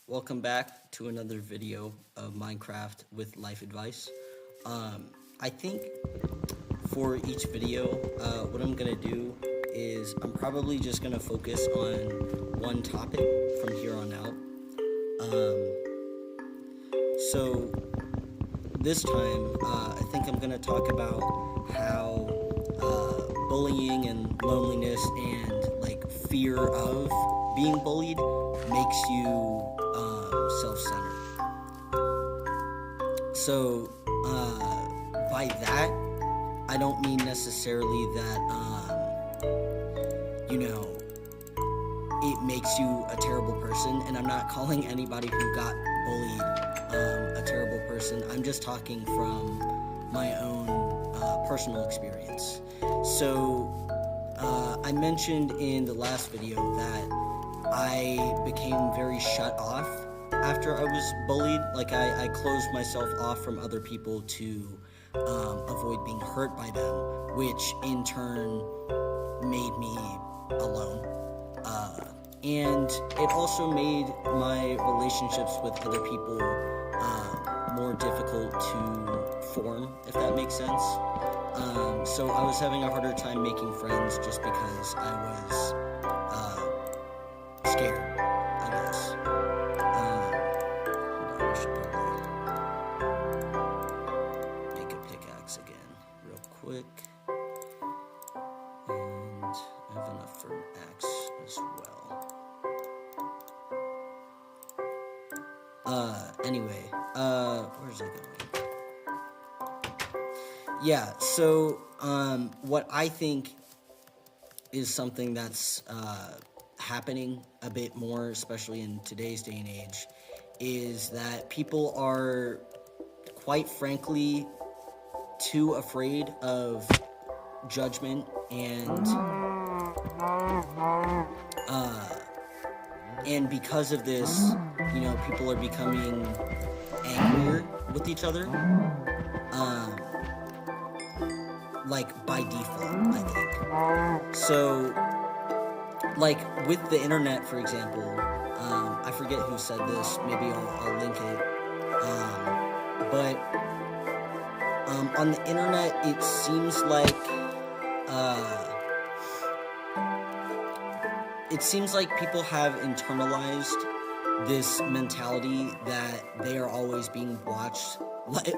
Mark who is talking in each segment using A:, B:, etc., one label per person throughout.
A: Welcome back to another video of Minecraft with life advice. I think for each video, what I'm gonna do is I'm probably just gonna focus on one topic from here on out. So this time, I think I'm gonna talk about how bullying and loneliness and like fear of being bullied makes you self-centered. So by that, I don't mean necessarily that it makes you a terrible person, and I'm not calling anybody who got bullied a terrible person. I'm just talking from my own personal experience. So I mentioned in the last video that I became very shut off after I was bullied. Like I closed myself off from other people to avoid being hurt by them, which in turn made me alone. And it also made my relationships with other people more difficult to form, if that makes sense. So I was having a harder time making friends just because I was scared, I guess. Hold on, I should probably make a pickaxe again real quick. And I have enough for an axe as well. Anyway, where's it going? Yeah, so, what I think is something that's, happening a bit more, especially in today's day and age, is that people are, quite frankly, too afraid of judgment and because of this, people are becoming angrier with each other, like by default, I think. So, like with the internet, for example, I forget who said this, maybe I'll link it, but on the internet, it seems like people have internalized this mentality that they are always being watched.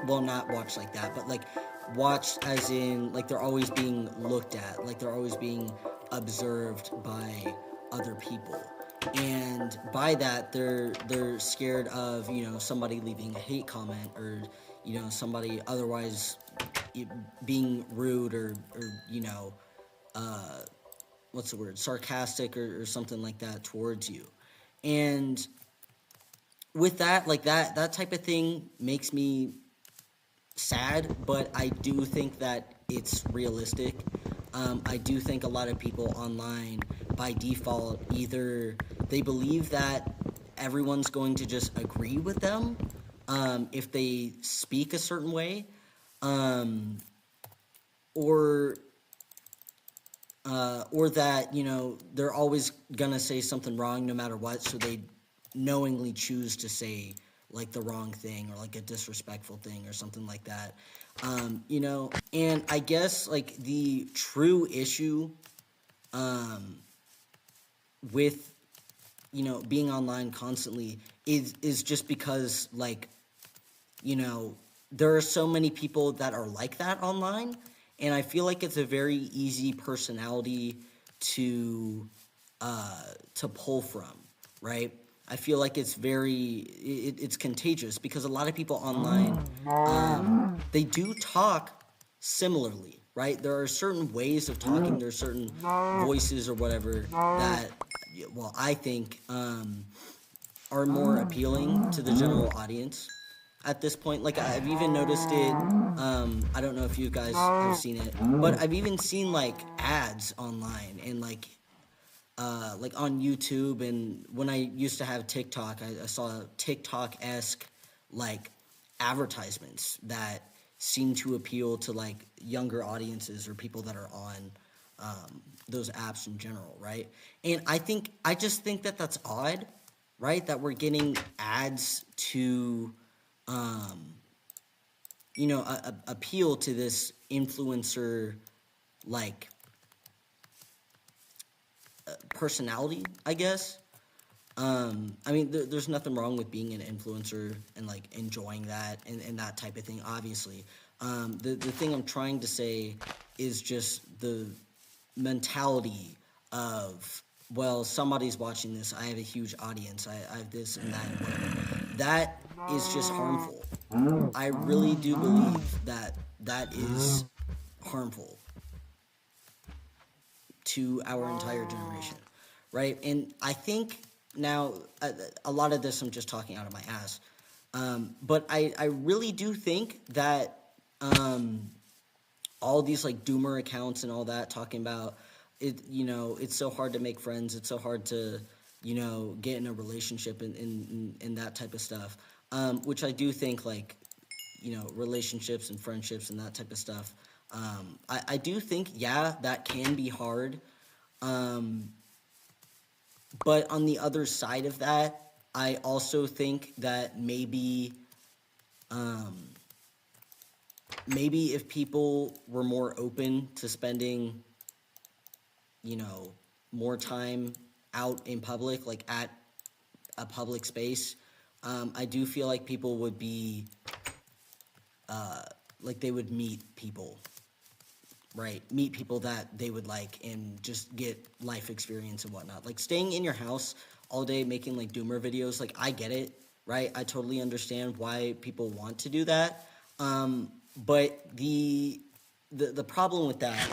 A: Well, not watched like that, but like watched as in like they're always being looked at, like they're always being observed by other people. And by that, they're scared of, somebody leaving a hate comment or, somebody otherwise being rude or what's the word, sarcastic or something like that towards you. And with that, like that type of thing makes me sad, but I do think that it's realistic. I do think a lot of people online, by default, either they believe that everyone's going to just agree with them if they speak a certain way, or that, they're always gonna say something wrong no matter what, so they knowingly choose to say like the wrong thing or like a disrespectful thing or something like that. And I guess like the true issue with being online constantly is just because like there are so many people that are like that online, and I feel like it's a very easy personality to pull from, right? I feel like it's it's contagious because a lot of people online, they do talk similarly, right? There are certain ways of talking, there are certain voices or whatever that, well, I think are more appealing to the general audience at this point. Like I've even noticed it, I don't know if you guys have seen it, but I've even seen like ads online and like on YouTube, and when I used to have TikTok, I saw TikTok-esque like advertisements that seem to appeal to like younger audiences or people that are on those apps in general, right? And I just think that that's odd right? That we're getting ads to, you know, appeal to this influencer like personality, I guess. I mean, there's nothing wrong with being an influencer and like enjoying that and that type of thing, obviously. The thing I'm trying to say is just the mentality of, well, somebody's watching this, I have a huge audience, I have this and that and whatever. That is just harmful. I really do believe that that is harmful to our entire generation, right? And I think now a lot of this I'm just talking out of my ass, but I really do think that all these like doomer accounts and all that talking about it, you know, it's so hard to make friends, it's so hard to, you know, get in a relationship and that type of stuff, which I do think like, you know, relationships and friendships and that type of stuff. I do think, yeah, that can be hard. But on the other side of that, I also think that maybe if people were more open to spending, you know, more time out in public, like at a public space, I do feel like people would be, like they would meet people, right? Meet people that they would like and just get life experience and whatnot. Like staying in your house all day making like doomer videos, like I get it, right? I totally understand why people want to do that. But the problem with that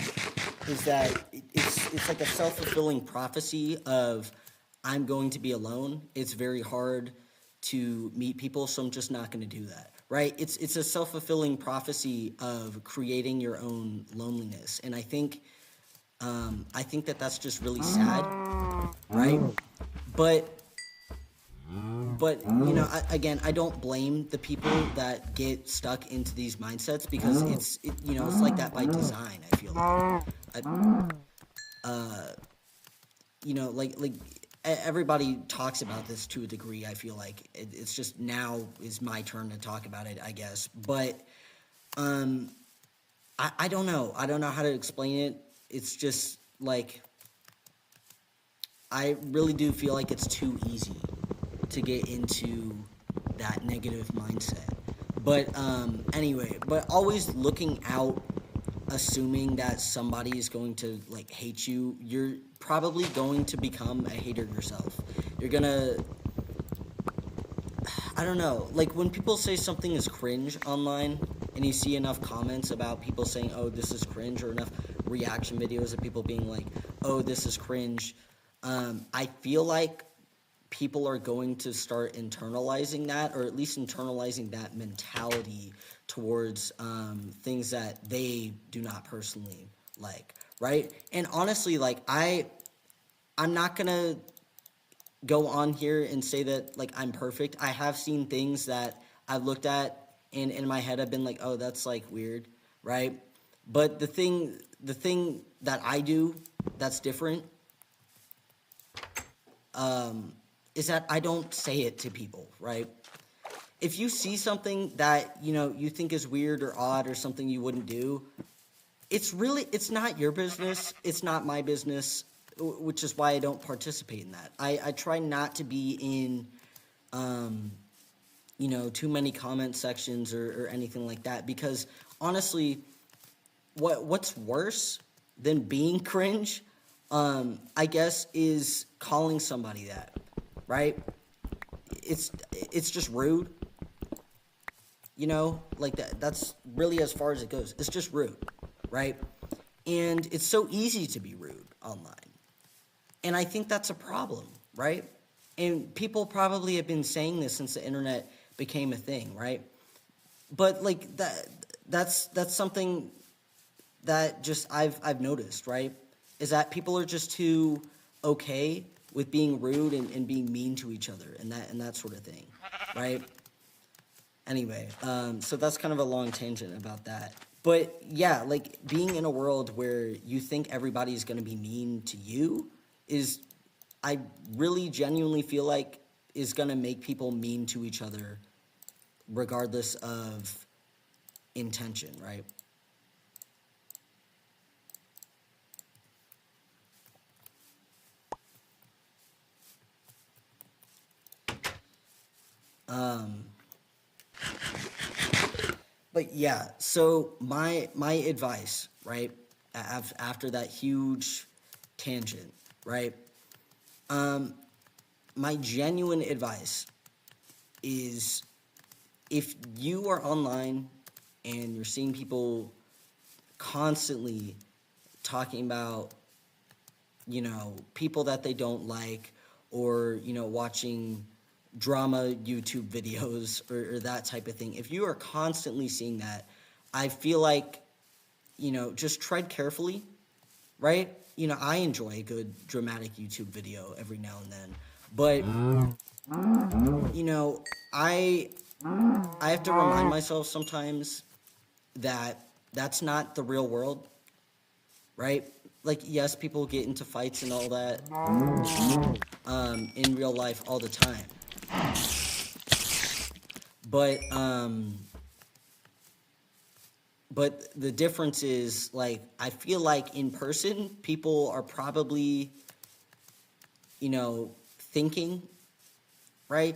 A: is that it's like a self-fulfilling prophecy of I'm going to be alone. It's very hard to meet people, so I'm just not going to do that. Right? It's a self-fulfilling prophecy of creating your own loneliness, and I think that that's just really sad, right? But you know, again, I don't blame the people that get stuck into these mindsets because you know, it's like that by design. I feel like, you know, like everybody talks about this to a degree. I feel like it's just now is my turn to talk about it, I guess. But I don't know. I don't know how to explain it. It's just like I really do feel like it's too easy to get into that negative mindset. But anyway, but always looking out, assuming that somebody is going to like hate you, you're probably going to become a hater yourself. You're gonna, I don't know, like when people say something is cringe online and you see enough comments about people saying, oh, this is cringe, or enough reaction videos of people being like, oh, this is cringe, I feel like people are going to start internalizing that, or at least internalizing that mentality towards things that they do not personally like, right? And honestly, like I'm not gonna go on here and say that like I'm perfect. I have seen things that I've looked at and in my head I've been like, oh, that's like weird, right? But the thing that I do that's different is that I don't say it to people, right? If you see something that, you know, you think is weird or odd or something you wouldn't do, it's not your business. It's not my business, which is why I don't participate in that. I try not to be in, you know, too many comment sections or anything like that, because honestly, what's worse than being cringe, I guess, is calling somebody that, right? It's just rude, you know, like that's really as far as it goes. It's just rude, right? And it's so easy to be rude online. And I think that's a problem, right? And people probably have been saying this since the internet became a thing, right? But like that's something that just I've noticed, right? Is that people are just too okay with being rude and being mean to each other and that sort of thing, right? Anyway, so that's kind of a long tangent about that. But yeah, like being in a world where you think everybody's going to be mean to you is, I really genuinely feel like is going to make people mean to each other regardless of intention, right? But yeah, so my advice, right, after that huge tangent, right, my genuine advice is, if you are online and you're seeing people constantly talking about, people that they don't like, or, watching drama YouTube videos, or that type of thing, if you are constantly seeing that, I feel like, just tread carefully, right? I enjoy a good dramatic YouTube video every now and then, but, I I have to remind myself sometimes that that's not the real world, right? Like, yes, people get into fights and all that, in real life all the time. But but the difference is, like, I feel like in person, people are probably, thinking, right?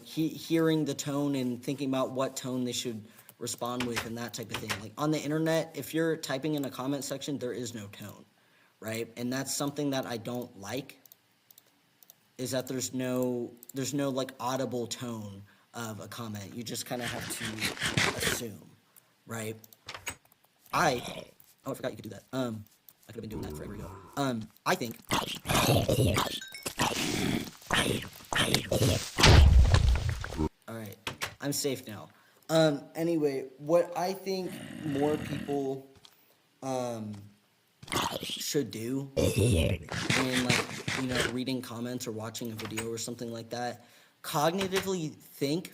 A: Hearing the tone and thinking about what tone they should respond with, and that type of thing. Like, on the internet, if you're typing in a comment section, there is no tone, right? And that's something that I don't like, is that there's no like audible tone of a comment. You just kind of have to assume, right? Oh, I forgot you could do that. I could have been doing that forever ago. I think. All right, I'm safe now. Anyway, what I think more people should do when, like, reading comments or watching a video or something like that, cognitively think,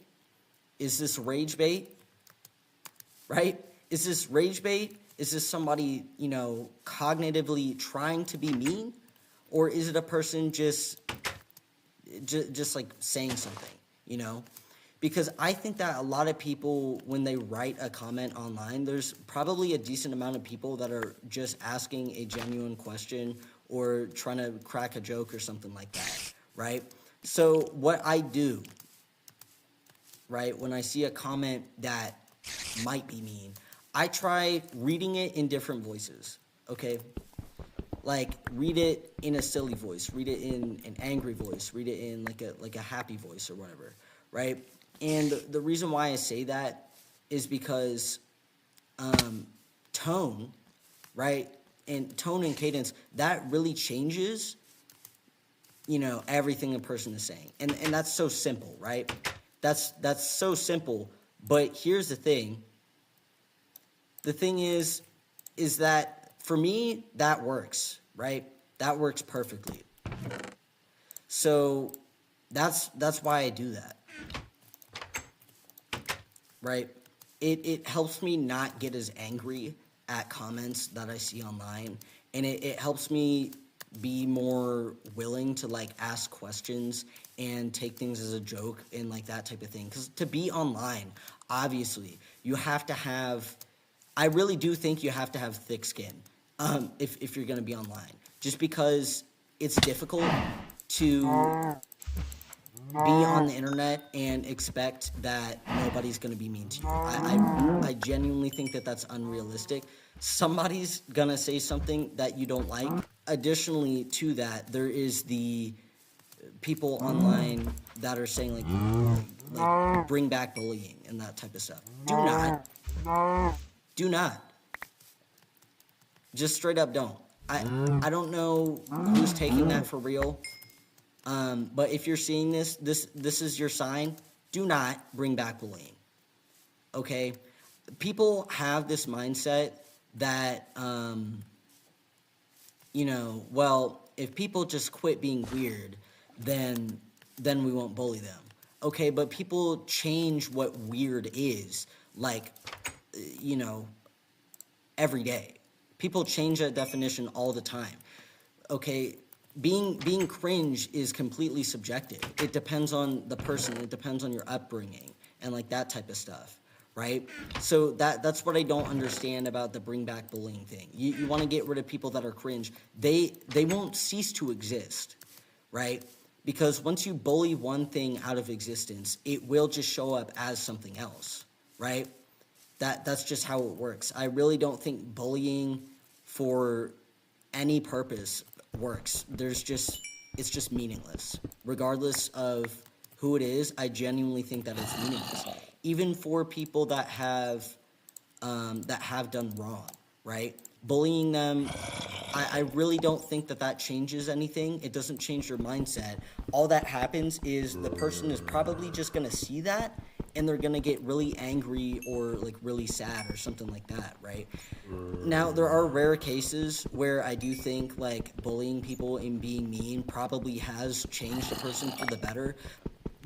A: is this rage bait, right? Is this rage bait? Is this somebody, cognitively trying to be mean? Or is it a person just like saying something, Because I think that a lot of people, when they write a comment online, there's probably a decent amount of people that are just asking a genuine question or trying to crack a joke or something like that, right? So what I do, right, when I see a comment that might be mean, I try reading it in different voices, okay? Like, read it in a silly voice, read it in an angry voice, read it in like a happy voice or whatever, right? And the reason why I say that is because tone, right, and tone and cadence, that really changes, everything a person is saying. And that's so simple, right? That's so simple. But here's the thing. The thing is that for me, that works, right? That works perfectly. So that's why I do that, right? It helps me not get as angry at comments that I see online, and it helps me be more willing to, like, ask questions and take things as a joke and, like, that type of thing. Because to be online, obviously, you have to have, I really do think you have to have thick skin, if you're going to be online. Just because it's difficult to be on the internet and expect that nobody's going to be mean to you. I genuinely think that that's unrealistic. Somebody's going to say something that you don't like. Additionally to that, there is the people online that are saying, like bring back bullying and that type of stuff. Do not. Just straight up don't. I don't know who's taking that for real. But if you're seeing this is your sign. Do not bring back bullying. Okay? People have this mindset that, well, if people just quit being weird, then we won't bully them. Okay, but people change what weird is, like, every day. People change that definition all the time. Okay, being cringe is completely subjective. It depends on the person. It depends on your upbringing and like that type of stuff, right? So that's what I don't understand about the bring back bullying thing. You want to get rid of people that are cringe. They won't cease to exist, right? Because once you bully one thing out of existence, it will just show up as something else, right? That's just how it works. I really don't think bullying for any purpose works. It's just meaningless. Regardless of who it is, I genuinely think that it's meaningless. Even for people that have done wrong, right? Bullying them, I really don't think that changes anything. It doesn't change their mindset. All that happens is the person is probably just gonna see that and they're gonna get really angry or like really sad or something like that, right? Now, there are rare cases where I do think like bullying people and being mean probably has changed a person for the better,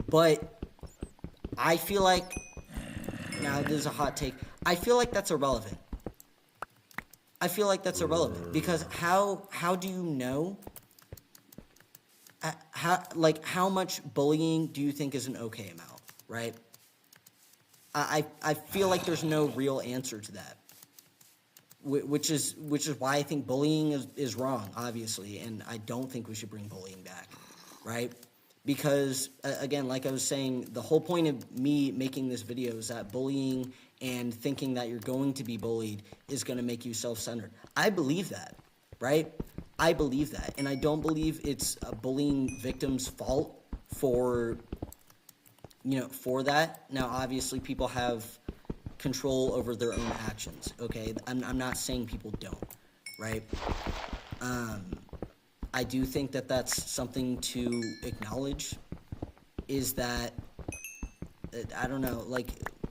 A: but I feel like, now this is a hot take, I feel like that's irrelevant. I feel like that's irrelevant because how do you know how much bullying do you think is an okay amount, right? I feel like there's no real answer to that, which is why I think bullying is wrong, obviously, and I don't think we should bring bullying back, right? Because again, like I was saying, the whole point of me making this video is that bullying and thinking that you're going to be bullied is going to make you self-centered. I believe that, right? I believe that, and I don't believe it's a bullying victim's fault for that. Now, obviously, people have control over their own actions, okay? I'm not saying people don't, right? I do think that that's something to acknowledge, is that, I don't know, like,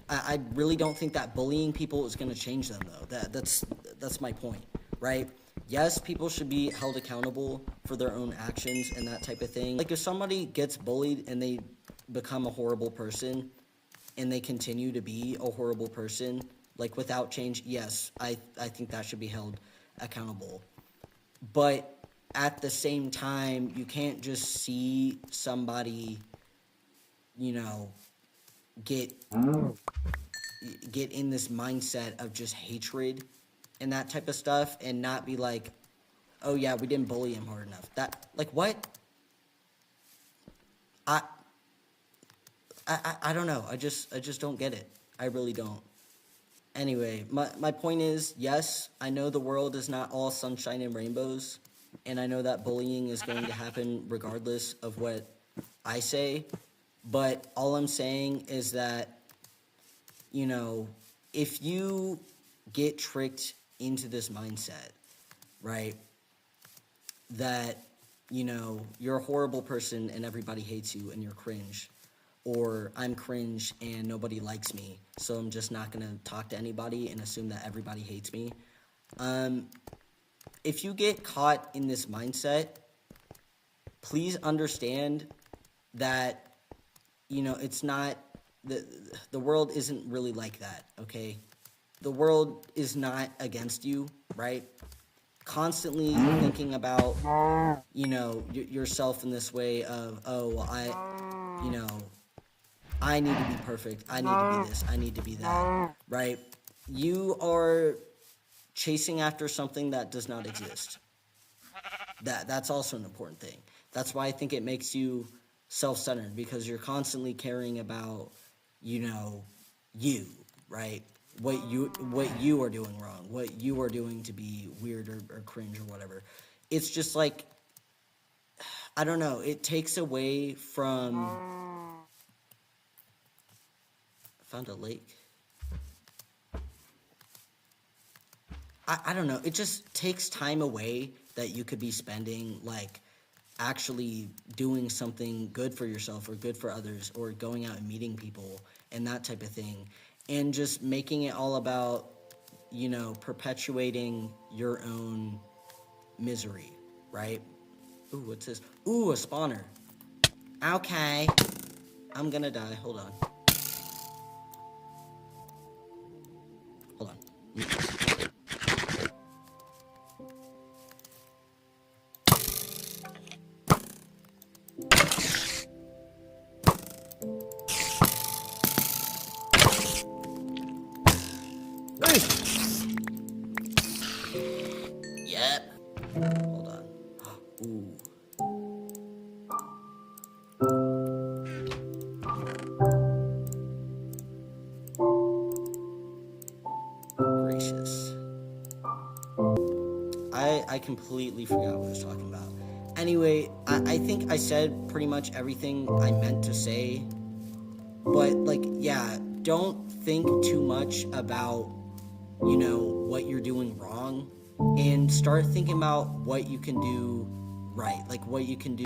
A: I really don't think that bullying people is going to change them, though. That's my point, right? Yes, people should be held accountable for their own actions and that type of thing. Like, if somebody gets bullied and they become a horrible person and they continue to be a horrible person, like, without change, yes, I think that should be held accountable. But at the same time, you can't just see somebody, get in this mindset of just hatred and that type of stuff and not be like, oh yeah, we didn't bully him hard enough. That, like, what? I don't know. I just don't get it. I really don't. Anyway, my point is, yes, I know the world is not all sunshine and rainbows, and I know that bullying is going to happen regardless of what I say, but all I'm saying is that, if you get tricked into this mindset, right, that, you're a horrible person and everybody hates you and you're cringe, or I'm cringe and nobody likes me, so I'm just not going to talk to anybody and assume that everybody hates me. If you get caught in this mindset, please understand that, it's not, the world isn't really like that, okay? The world is not against you, right? Constantly thinking about, yourself in this way of, oh, well, I need to be perfect, I need to be this, I need to be that, right? You are chasing after something that does not exist. That's also an important thing. That's why I think it makes you self-centered, because you're constantly caring about, you, right? What you are doing wrong, what you are doing to be weird or cringe or whatever. It's just like, I don't know, it takes away from... Found a lake. I don't know, it just takes time away that you could be spending, like, actually doing something good for yourself or good for others, or going out and meeting people and that type of thing, and just making it all about, perpetuating your own misery, right? Ooh, what's this? Ooh, a spawner. Okay. I'm gonna die. Hold on. Hold on. completely forgot what I was talking about. Anyway, I think I said pretty much everything I meant to say. But, like, yeah, don't think too much about, what you're doing wrong, and start thinking about what you can do right, like what you can do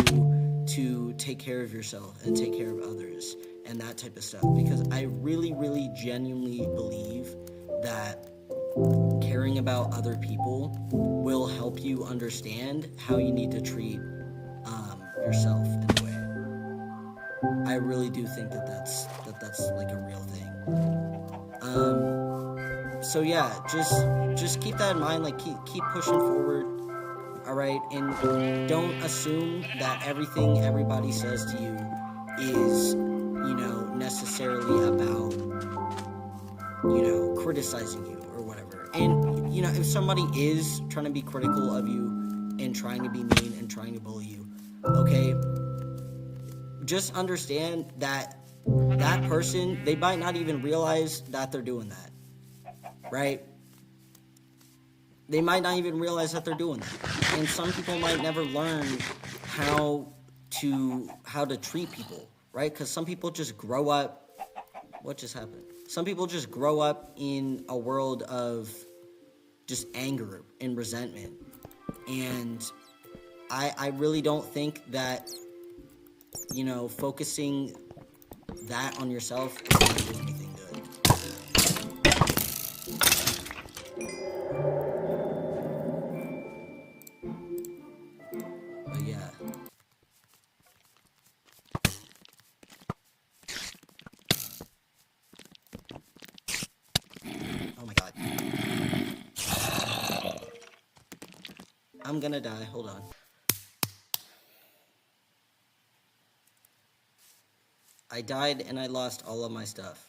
A: to take care of yourself and take care of others and that type of stuff. Because I really, really genuinely believe that caring about other people will help you understand how you need to treat yourself in a way. I really do think that's like a real thing. So yeah, just keep that in mind. Like keep pushing forward. All right, and don't assume that everything everybody says to you is necessarily about criticizing you or whatever. And if somebody is trying to be critical of you and trying to be mean and trying to bully you, okay, just understand that that person, they might not even realize that they're doing that, right? They might not even realize that they're doing that. And some people might never learn how to treat people, right? Because some people just grow up. What just happened? Some people just grow up in a world of just anger and resentment. And I really don't think that, focusing that on yourself is going to do anything good. But yeah. Oh my god. I'm gonna die. Hold on. I died and I lost all of my stuff.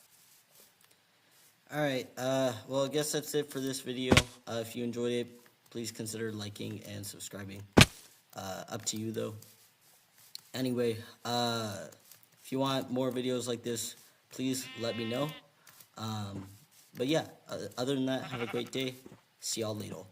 A: Alright, well, I guess that's it for this video. If you enjoyed it, please consider liking and subscribing. Up to you, though. Anyway, if you want more videos like this, please let me know. But yeah, other than that, have a great day. See y'all later.